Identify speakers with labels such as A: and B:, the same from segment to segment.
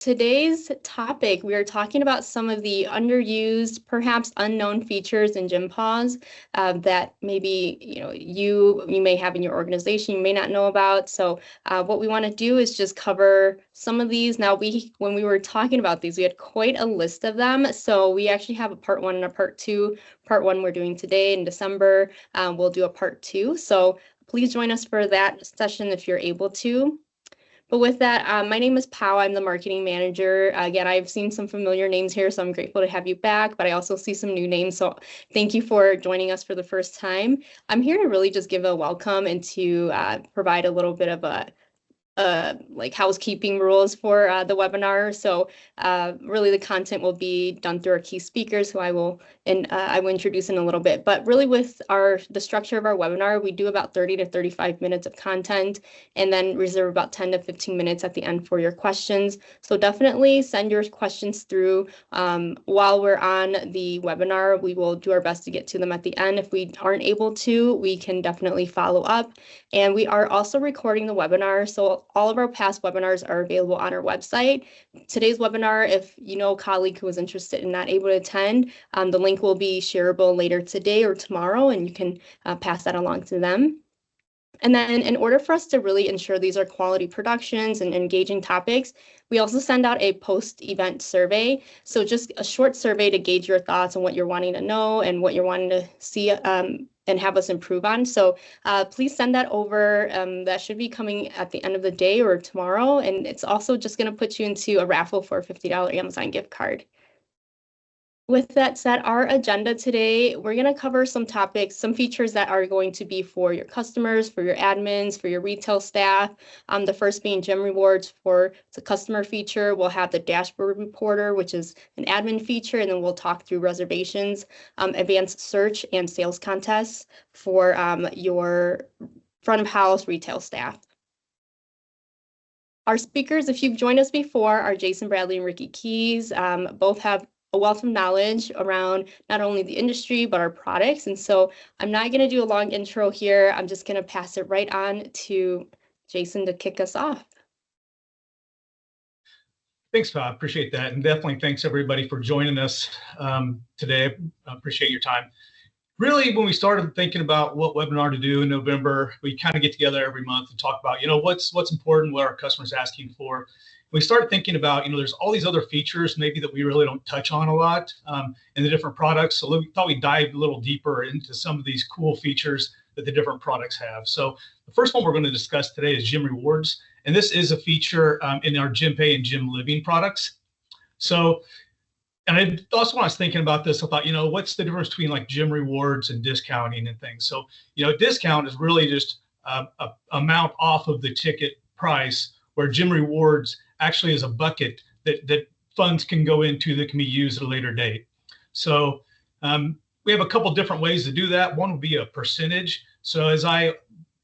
A: Today's topic, we are talking about some of the underused, perhaps unknown features in GEMpos that maybe you may have in your organization, you may not know about. So what we want to do is just cover some of these. Now, when we were talking about these, we had quite a list of them. So we actually have a part one and a part two. Part one we're doing today in December. We'll do a part two. So please join us for that session if you're able to. But with that, my name is Pau. I'm the marketing manager. Again, I've seen some familiar names here, so I'm grateful to have you back, but I also see some new names. So thank you for joining us for the first time. I'm here to really just give a welcome and to provide a little bit of a like housekeeping rules for the webinar. So really the content will be done through our key speakers who I will introduce in a little bit. But really with the structure of our webinar, we do about 30 to 35 minutes of content and then reserve about 10 to 15 minutes at the end for your questions. So definitely send your questions through while we're on the webinar. We will do our best to get to them at the end. If we aren't able to, we can definitely follow up. And we are also recording the webinar. So all of our past webinars are available on our website. Today's webinar, if you know a colleague who is interested and not able to attend, the link will be shareable later today or tomorrow, and you can pass that along to them. And then in order for us to really ensure these are quality productions and engaging topics, we also send out a post-event survey. So just a short survey to gauge your thoughts on what you're wanting to know and what you're wanting to see and have us improve on. So please send that over. That should be coming at the end of the day or tomorrow. And it's also just going to put you into a raffle for a $50 Amazon gift card. With that said, our agenda today, we're going to cover some topics, some features that are going to be for your customers, for your admins, for your retail staff. The first being Gem Rewards for the customer feature. We'll have the dashboard reporter, which is an admin feature, and then we'll talk through reservations, advanced search, and sales contests for your front of house retail staff. Our speakers, if you've joined us before, are Jason Bradley and Ricky Keys. Both have a wealth of knowledge around not only the industry, but our products. And so I'm not going to do a long intro here. I'm just going to pass it right on to Jason to kick us off.
B: Thanks, Bob. Appreciate that. And definitely thanks everybody for joining us today. I appreciate your time. Really, when we started thinking about what webinar to do in November, we kind of get together every month and talk about, what's important, what our customers asking for. We started thinking about, there's all these other features maybe that we really don't touch on a lot in the different products. So we thought we'd dive a little deeper into some of these cool features that the different products have. So the first one we're going to discuss today is Gem Rewards. And this is a feature in our GEMpay and Gem Living products. So, and I also, when I was thinking about this, I thought, what's the difference between like Gem Rewards and discounting and things? So, discount is really just a amount off of the ticket price, where Gem Rewards actually is a bucket that funds can go into that can be used at a later date. So we have a couple different ways to do that. One would be a percentage. So as I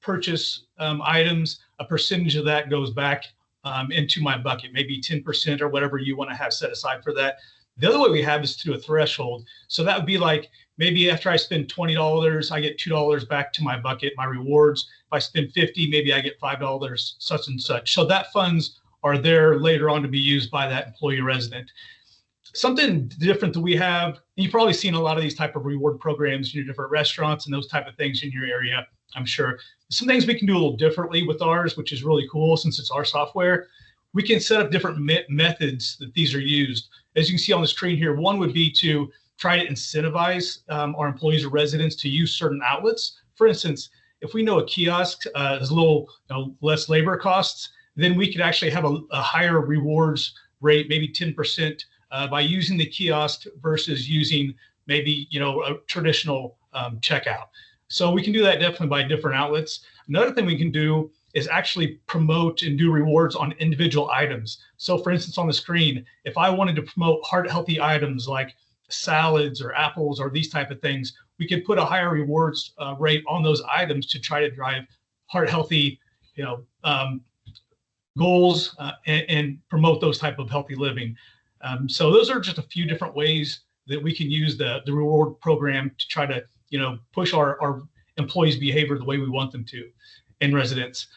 B: purchase items, a percentage of that goes back into my bucket, maybe 10% or whatever you want to have set aside for that. The other way we have is to do a threshold. So that would be like, maybe after I spend $20, I get $2 back to my bucket, my rewards. If I spend $50, maybe I get $5, such and such. So that funds are there later on to be used by that employee resident. Something different that we have, you've probably seen a lot of these type of reward programs in your different restaurants and those type of things in your area, I'm sure. Some things we can do a little differently with ours, which is really cool since it's our software. We can set up different methods that these are used. As you can see on the screen here, one would be to try to incentivize our employees or residents to use certain outlets. For instance, if we know a kiosk is a little less labor costs, then we could actually have a higher rewards rate, maybe 10%, by using the kiosk versus using maybe a traditional checkout. So we can do that definitely by different outlets. Another thing we can do is actually promote and do rewards on individual items. So for instance, on the screen, if I wanted to promote heart-healthy items like salads or apples or these type of things, we could put a higher rewards rate on those items to try to drive heart-healthy, goals and promote those type of healthy living. So those are just a few different ways that we can use the reward program to try to push our employees' behavior the way we want them to in residents.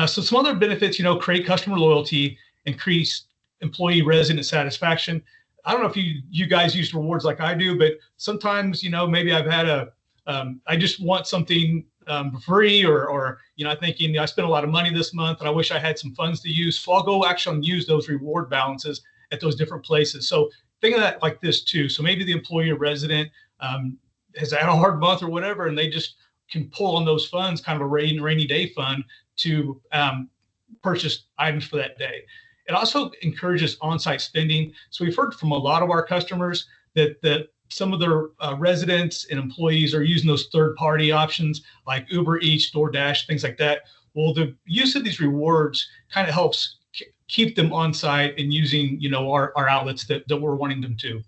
B: So some other benefits, create customer loyalty, increase employee resident satisfaction. I don't know if you guys use rewards like I do, but sometimes, maybe I've had I just want something for free, or I'm thinking I spent a lot of money this month and I wish I had some funds to use. So I'll go actually and use those reward balances at those different places. So think of that like this too. So maybe the employee or resident has had a hard month or whatever, and they just can pull on those funds, kind of a rainy day fund, to purchase items for that day. It also encourages on-site spending. So we've heard from a lot of our customers that some of their residents and employees are using those third-party options like Uber Eats, DoorDash, things like that. Well, the use of these rewards kind of helps keep them on site and using our outlets that we're wanting them to.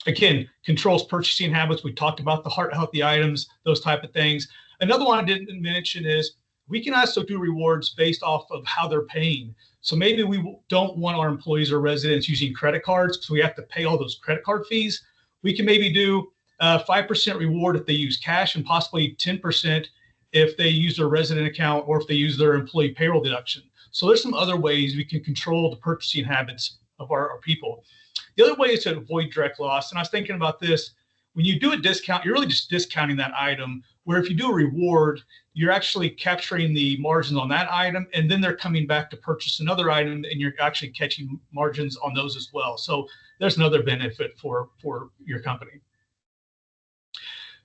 B: Again, controls purchasing habits. We talked about the heart healthy items, those type of things. Another one I didn't mention is we can also do rewards based off of how they're paying. So maybe we don't want our employees or residents using credit cards, so we have to pay all those credit card fees. We can maybe do 5% reward if they use cash, and possibly 10% if they use their resident account or if they use their employee payroll deduction. So there's some other ways we can control the purchasing habits of our people. The other way is to avoid direct loss. And I was thinking about this. When you do a discount, you're really just discounting that item, where if you do a reward, you're actually capturing the margins on that item, and then they're coming back to purchase another item, and you're actually catching margins on those as well. So there's another benefit for your company.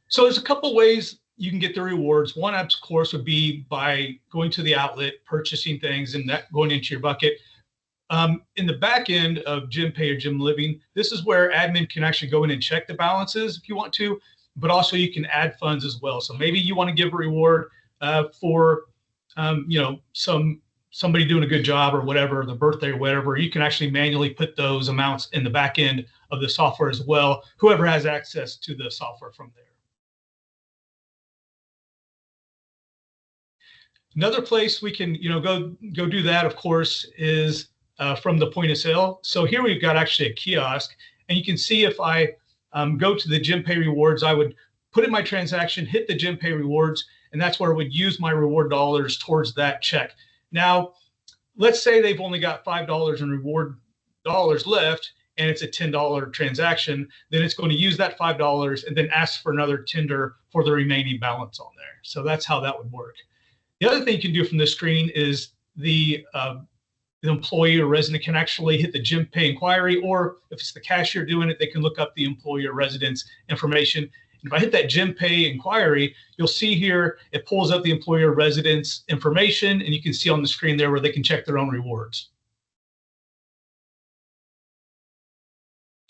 B: So there's a couple ways you can get the rewards. One, of course, would be by going to the outlet, purchasing things, and that going into your bucket. In the back end of GEMpay or GEMliving, this is where admin can actually go in and check the balances if you want to, but also you can add funds as well. So maybe you want to give a reward for somebody doing a good job or whatever, the birthday or whatever. You can actually manually put those amounts in the back end of the software as well, whoever has access to the software from there. Another place we can go do that, of course, is from the point of sale. So here we've got actually a kiosk, and you can see if I go to the GEMpay rewards, I would put in my transaction, hit the GEMpay rewards, and that's where I would use my reward dollars towards that check. Now, let's say they've only got $5 in reward dollars left, and it's a $10 transaction, then it's going to use that $5 and then ask for another tender for the remaining balance on there. So that's how that would work. The other thing you can do from this screen is the employee or resident can actually hit the GEMpay inquiry, or if it's the cashier doing it, they can look up the employee or resident's information. And if I hit that GEMpay inquiry, you'll see here it pulls up the employee or resident's information, and you can see on the screen there where they can check their own rewards.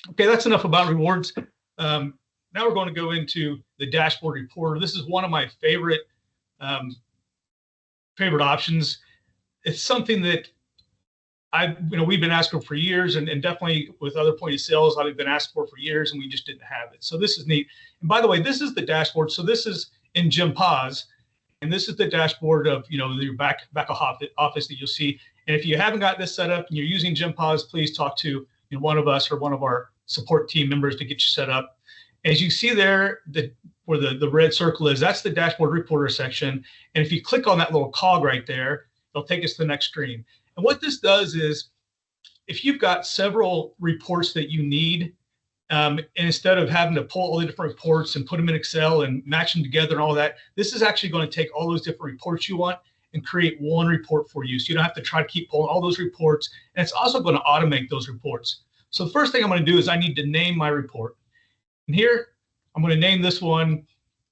B: Okay, that's enough about rewards. Now we're going to go into the dashboard reporter. This is one of my favorite options. It's something that we've been asking for years, and definitely with other point of sales, I've been asked for years, and we just didn't have it. So this is neat. And by the way, this is the dashboard. So this is in GEMpos, and this is the dashboard of your back office that you'll see. And if you haven't got this set up and you're using GEMpos, please talk to one of us or one of our support team members to get you set up. As you see there, where the red circle is, that's the dashboard reporter section. And if you click on that little cog right there, it'll take us to the next screen. And what this does is, if you've got several reports that you need, and instead of having to pull all the different reports and put them in Excel and match them together and all that, this is actually going to take all those different reports you want and create one report for you. So you don't have to try to keep pulling all those reports. And it's also going to automate those reports. So the first thing I'm going to do is I need to name my report. And here, I'm going to name this one,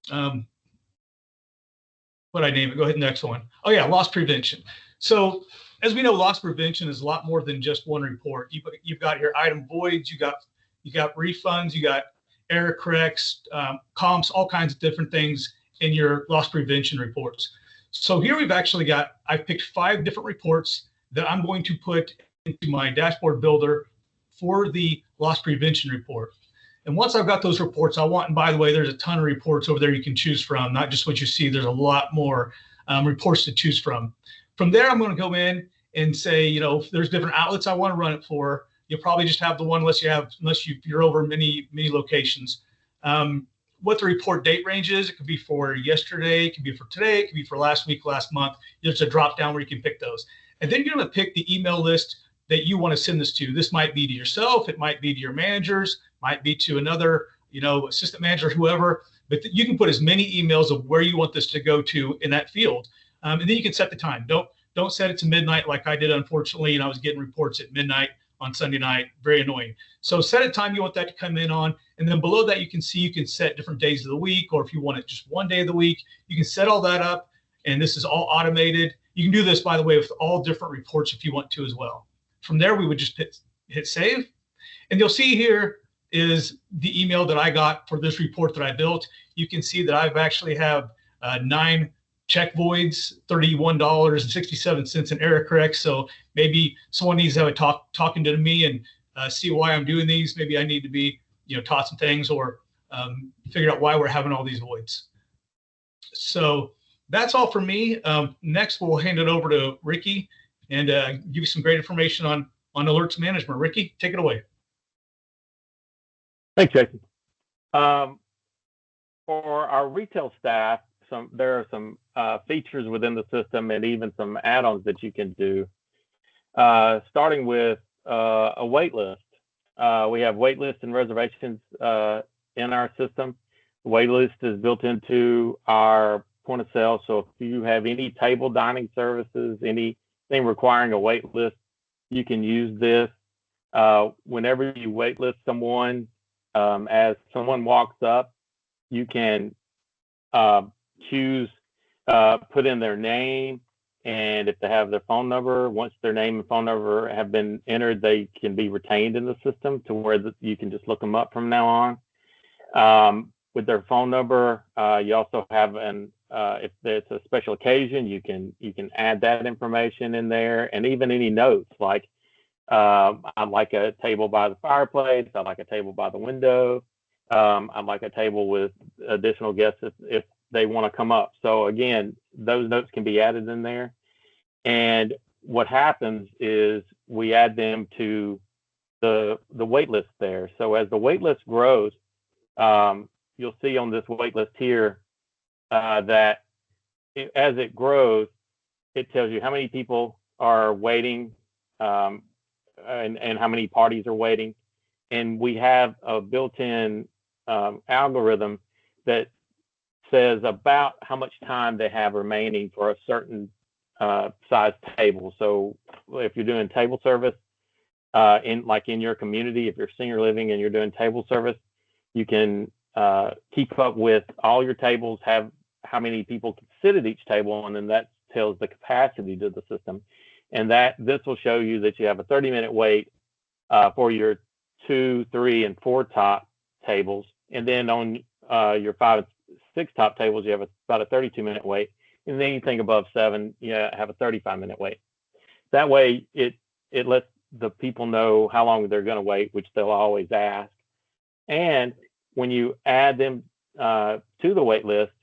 B: what did I name it? Go ahead, next one. Oh yeah, loss prevention. So as we know, loss prevention is a lot more than just one report. You've got your item voids, you got refunds, you got error corrects, comps, all kinds of different things in your loss prevention reports. So here I've picked 5 different reports that I'm going to put into my dashboard builder for the loss prevention report. And once I've got those reports, and by the way, there's a ton of reports over there you can choose from, not just what you see. There's a lot more reports to choose from. From there, I'm going to go in and say, if there's different outlets I want to run it for, you'll probably just have the one unless you're over many locations. What the report date range is, it could be for yesterday, it could be for today, it could be for last week, last month. There's a drop down where you can pick those. And then you're going to pick the email list that you want to send this to. This might be to yourself, it might be to your managers, might be to another, assistant manager, whoever. But you can put as many emails of where you want this to go to in that field, and then you can set the time. Don't set it to midnight like I did, unfortunately, and I was getting reports at midnight on Sunday night. Very annoying. So set a time you want that to come in on, and then below that you can set different days of the week, or if you want it just one day of the week, you can set all that up, and this is all automated. You can do this, by the way, with all different reports if you want to as well. From there, we would just hit save, and you'll see here is the email that I got for this report that I built. You can see that I've actually have 9 check voids, $31.67 in error correct. So maybe someone needs to have a talking to me and see why I'm doing these. Maybe I need to be, taught some things, or figure out why we're having all these voids. So that's all for me. Next, we'll hand it over to Ricky and give you some great information on alerts management. Ricky, take it away.
C: Thanks, Jason. For our retail staff, there are some features within the system and even some add-ons that you can do. Starting with a wait list. We have wait lists and reservations in our system. The wait list is built into our point of sale. So if you have any table dining services, anything requiring a wait list, you can use this. Whenever you wait list someone, as someone walks up, you can choose, put in their name, and if they have their phone number, once their name and phone number have been entered, they can be retained in the system to where you can just look them up from now on. With their phone number, you also have if it's a special occasion, you can add that information in there, and even any notes like, I'd like a table by the fireplace, I'd like a table by the window, I'd like a table with additional guests if they want to come up. So again, those notes can be added in there. And what happens is we add them to the wait list there. So as the wait list grows, you'll see on this wait list here that as it grows, it tells you how many people are waiting, and how many parties are waiting. And we have a built-in algorithm that says about how much time they have remaining for a certain size table. So if you're doing table service in your community, if you're senior living and you're doing table service, you can keep up with all your tables, have how many people can sit at each table, and then that tells the capacity to the system. And this will show you that you have a 30-minute wait for your 2, 3, and 4 top tables. And then on your 5 and 6 top tables, you have about a 32-minute wait. And then anything above 7, you have a 35-minute wait. That way, it lets the people know how long they're going to wait, which they'll always ask. And when you add them to the wait list,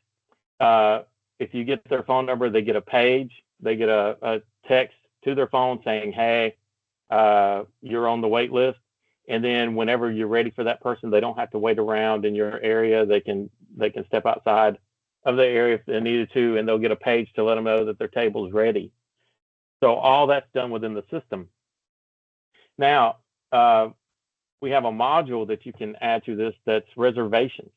C: if you get their phone number, they get a page, they get a text to their phone saying, hey, you're on the wait list. And then whenever you're ready for that person, they don't have to wait around in your area. They can step outside of the area if they needed to, and they'll get a page to let them know that their table is ready. So all that's done within the system. Now, we have a module that you can add to this that's reservations.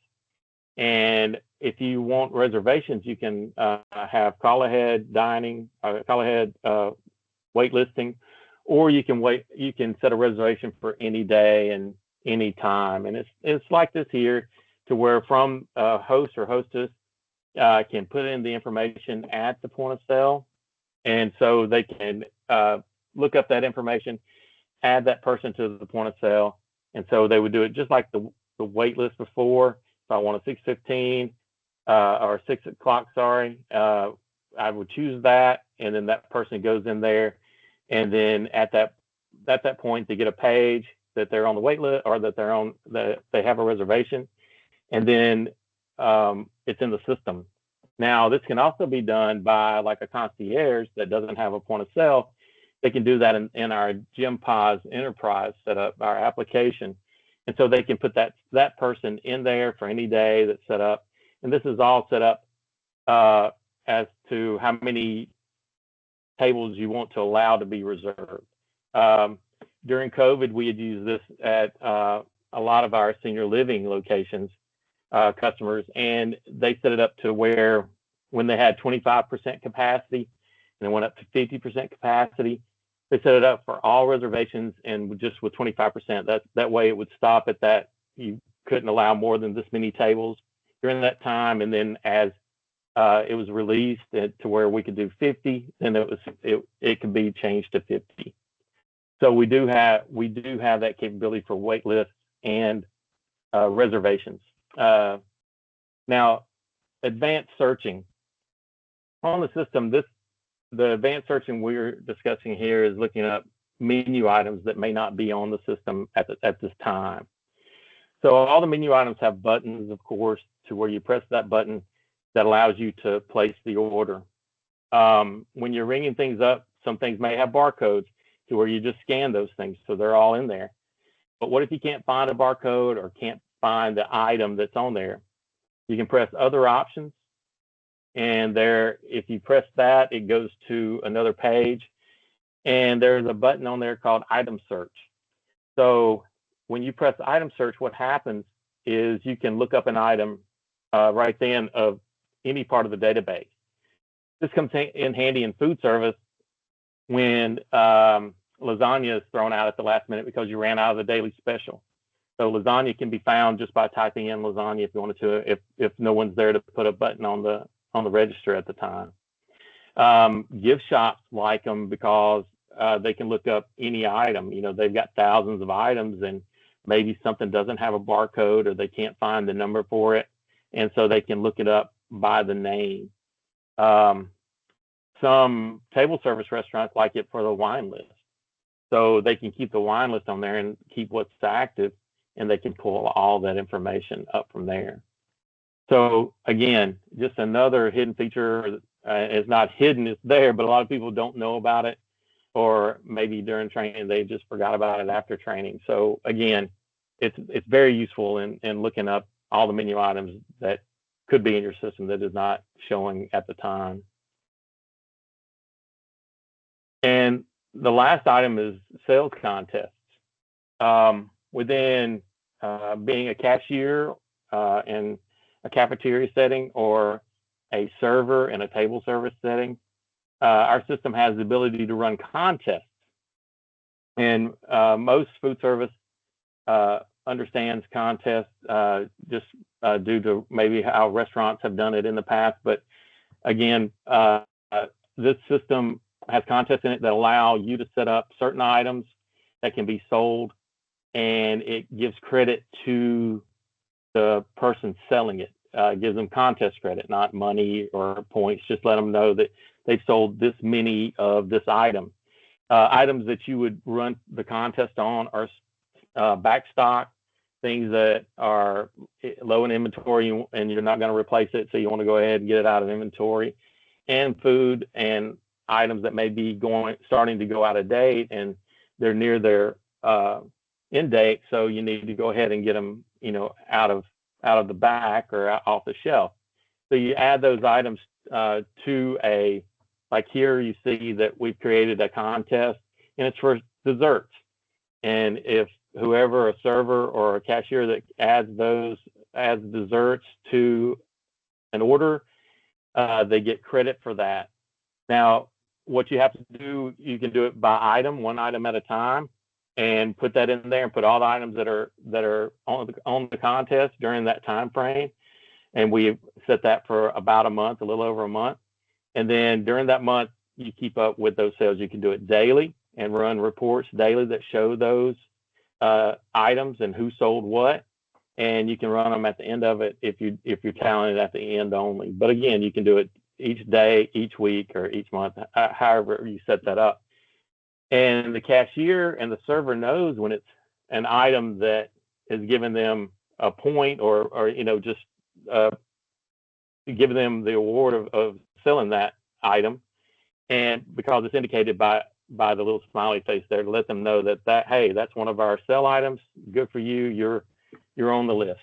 C: And if you want reservations, you can have call ahead dining, call ahead wait listing, or you can set a reservation for any day and any time. And it's like this here, to where from a host or hostess can put in the information at the point of sale. And so they can look up that information, add that person to the point of sale. And so they would do it just like the wait list before. If I want a 6:15 or 6 o'clock, sorry, I would choose that, and then that person goes in there, and then at that point they get a page that they're on the wait list, or that they have a reservation, and then it's in the system. Now this can also be done by like a concierge that doesn't have a point of sale. They can do that in our GEMpos enterprise setup, our application. And so they can put that person in there for any day that's set up. And this is all set up as to how many tables you want to allow to be reserved. During COVID, we had used this at a lot of our senior living locations, customers, and they set it up to where when they had 25% capacity and it went up to 50% capacity, they set it up for all reservations and just with 25%. That way it would stop at that. You couldn't allow more than this many tables during that time. And then as it was released to where we could do 50, then it could be changed to 50. So we do have that capability for wait lists and reservations. Now, advanced searching on the system. The advanced searching we're discussing here is looking up menu items that may not be on the system at this time. So all the menu items have buttons, of course, to where you press that button that allows you to place the order. When you're ringing things up, some things may have barcodes to where you just scan those things, so they're all in there. But what if you can't find a barcode or can't find the item that's on there? You can press other options, and there, if you press that, it goes to another page, and there's a button on there called item search. So when you press item search, what happens is you can look up an item right then of any part of the database. This comes in handy in food service when lasagna is thrown out at the last minute because you ran out of the daily special. So lasagna can be found just by typing in lasagna if you wanted to, if no one's there to put a button on the register at the time. Gift shops like them because they can look up any item. You know, they've got thousands of items and maybe something doesn't have a barcode or they can't find the number for it. And so they can look it up by the name. Some table service restaurants like it for the wine list. So they can keep the wine list on there and keep what's active, and they can pull all that information up from there. So again, just another hidden feature. It's not hidden, it's there, but a lot of people don't know about it, or maybe during training they just forgot about it after training. So again, it's very useful in looking up all the menu items that could be in your system that is not showing at the time. And the last item is sales contests. Within being a cashier in a cafeteria setting or a server in a table service setting, our system has the ability to run contests. And most food service understands contests just due to maybe how restaurants have done it in the past. But again, this system has contests in it that allow you to set up certain items that can be sold, and it gives credit to the person selling it. It gives them contest credit, not money or points. Just let them know that they've sold this many of this item. Items that you would run the contest on are back stock, things that are low in inventory and you're not going to replace it, so you want to go ahead and get it out of inventory, and food and items that may be starting to go out of date and they're near their end date, so you need to go ahead and get them, you know, out of the back or off the shelf. So you add those items to like here you see that we've created a contest and it's for desserts. And if whoever, a server or a cashier that adds desserts to an order, they get credit for that. Now, what you have to do, you can do it by item, one item at a time, and put that in there and put all the items that are on the contest during that time frame. And we set that for about a month, a little over a month. And then during that month, you keep up with those sales. You can do it daily and run reports daily that show those items and who sold what. And you can run them at the end of it if you're tallying it at the end only. But again, you can do it each day, each week, or each month, however you set that up. And the cashier and the server knows when it's an item that is giving them a point or you know, just giving them the award of selling that item. And because it's indicated by the little smiley face there to let them know that hey, that's one of our sell items. Good for you. You're on the list.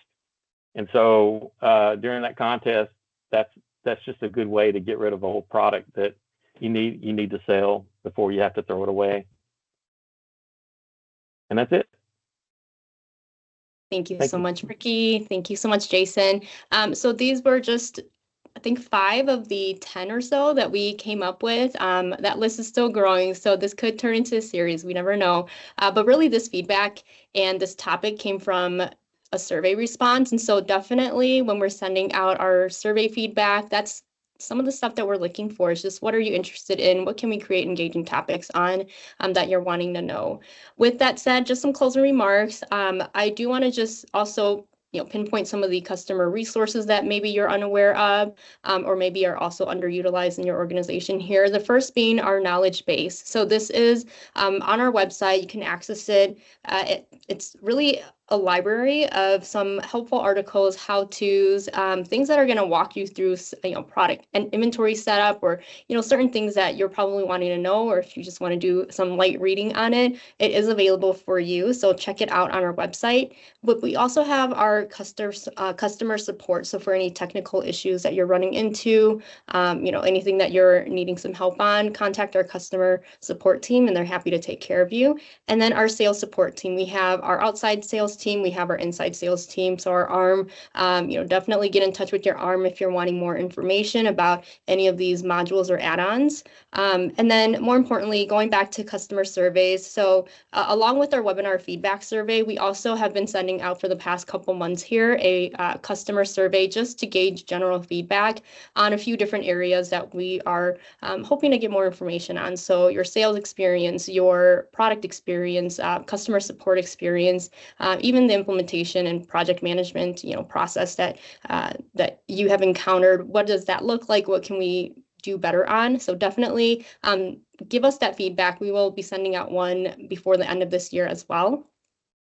C: And so during that contest, that's just a good way to get rid of a whole product that you need to sell before you have to throw it away. And that's it.
A: Thank you
C: Thank
A: so
C: you.
A: much, Ricky. Thank you so much, Jason. So these were just, I think, 5 of the 10 or so that we came up with. That list is still growing, so this could turn into a series. We never know. But really, this feedback and this topic came from a survey response. And so definitely when we're sending out our survey feedback, that's some of the stuff that we're looking for is just what are you interested in? What can we create engaging topics on that you're wanting to know? With that said, just some closing remarks. I do want to just also pinpoint some of the customer resources that maybe you're unaware of, or maybe are also underutilized in your organization here. The first being our knowledge base. So this is on our website. You can access it. It's really a library of some helpful articles, how-tos, things that are going to walk you through, product and inventory setup, or certain things that you're probably wanting to know, or if you just want to do some light reading on it, it is available for you. So check it out on our website. But we also have our customer support. So for any technical issues that you're running into, anything that you're needing some help on, contact our customer support team, and they're happy to take care of you. And then our sales support team. We have our outside sales team. We have our inside sales team. So our ARM, definitely get in touch with your ARM if you're wanting more information about any of these modules or add-ons. And then more importantly, going back to customer surveys. So along with our webinar feedback survey, we also have been sending out for the past couple months here a customer survey just to gauge general feedback on a few different areas that we are hoping to get more information on. So your sales experience, your product experience, customer support experience, even the implementation and project management, process that you have encountered. What does that look like? What can we do better on? So definitely give us that feedback. We will be sending out one before the end of this year as well.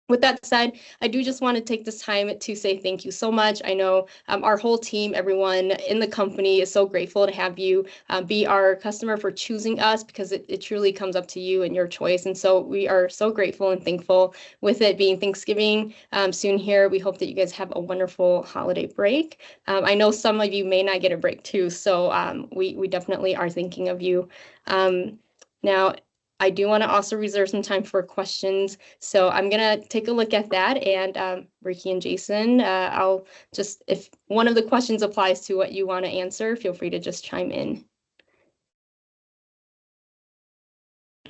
A: With that said, I do just want to take this time to say thank you so much. I know our whole team, everyone in the company is so grateful to have you be our customer for choosing us, because it truly comes up to you and your choice. And so we are so grateful and thankful. With it being Thanksgiving soon here, we hope that you guys have a wonderful holiday break. I know some of you may not get a break too, so we definitely are thinking of you. Now, I do want to also reserve some time for questions. So I'm going to take a look at that. And Ricky and Jason, I'll just, if one of the questions applies to what you want to answer, feel free to just chime in.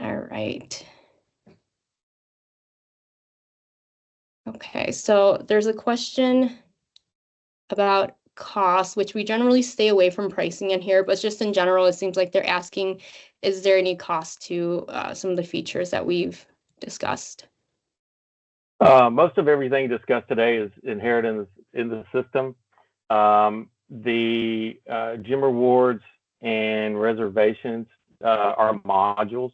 A: All right. Okay, so there's a question about cost, which we generally stay away from pricing in here, but just in general, it seems like they're asking, is there any cost to some of the features that we've discussed?
C: Most of everything discussed today is inherent in the system. The Gem rewards and reservations are modules.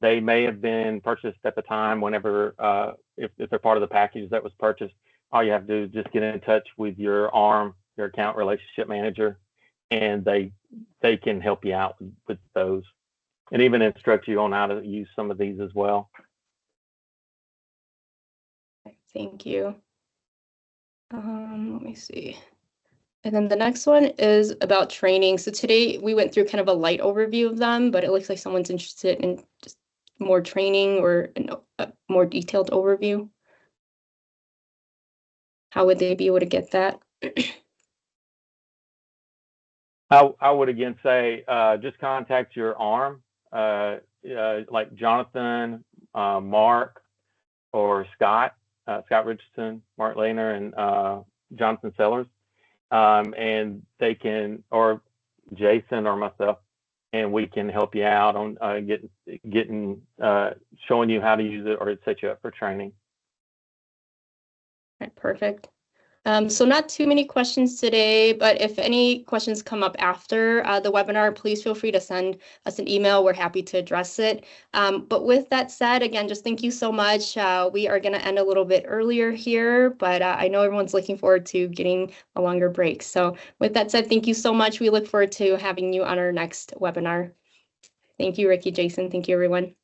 C: They may have been purchased at the time whenever, if they're part of the package that was purchased. All you have to do is just get in touch with your ARM, your account relationship manager, and they can help you out with those, and even instruct you on how to use some of these as well.
A: Thank you. Let me see. And then the next one is about training. So today we went through kind of a light overview of them, but it looks like someone's interested in just more training or a more detailed overview. How would they be able to get that?
C: I would again say just contact your ARM, like Jonathan, Mark, or Scott Richardson, Mark Lehner, and Jonathan Sellers, and they can, or Jason or myself, and we can help you out on getting showing you how to use it, or set you up for training.
A: All right, perfect. So not too many questions today, but if any questions come up after the webinar, please feel free to send us an email. We're happy to address it. But with that said, again, just thank you so much. We are going to end a little bit earlier here, but I know everyone's looking forward to getting a longer break. So with that said, thank you so much. We look forward to having you on our next webinar. Thank you, Ricky, Jason. Thank you, everyone.